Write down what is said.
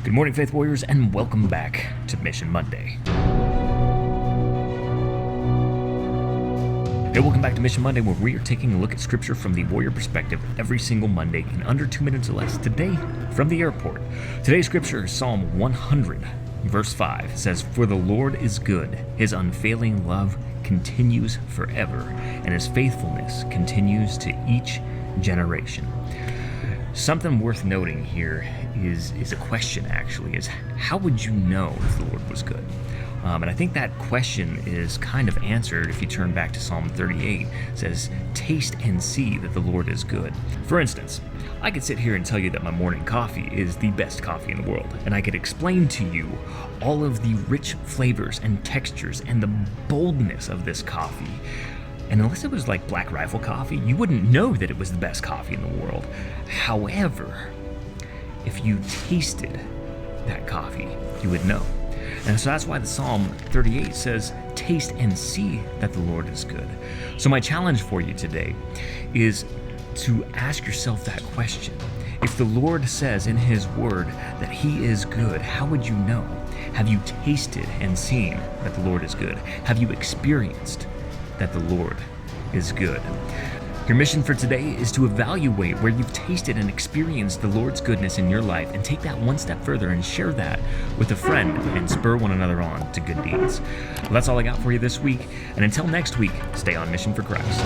Good morning, Faith Warriors, and welcome back to Mission Monday. Hey, welcome back to Mission Monday, where we are taking a look at Scripture from the warrior perspective every single Monday in under 2 minutes or less. Today, from the airport. Today's Scripture is Psalm 100, verse 5. It says, "For the Lord is good, His unfailing love continues forever, and His faithfulness continues to each generation." Something worth noting here is a question, actually, is how would you know if the Lord was good? And I think that question is kind of answered if you turn back to Psalm 38. It says, "Taste and see that the Lord is good." For instance, I could sit here and tell you that my morning coffee is the best coffee in the world, and I could explain to you all of the rich flavors and textures and the boldness of this coffee. And unless it was like Black Rifle coffee, you wouldn't know that it was the best coffee in the world. However, if you tasted that coffee, you would know. And so that's why the Psalm 38 says, "Taste and see that the Lord is good." So my challenge for you today is to ask yourself that question. If the Lord says in His Word that He is good, how would you know? Have you tasted and seen that the Lord is good? Have you experienced that the Lord is good? Your mission for today is to evaluate where you've tasted and experienced the Lord's goodness in your life and take that one step further and share that with a friend and spur one another on to good deeds. Well, that's all I got for you this week, and until next week, stay on mission for Christ.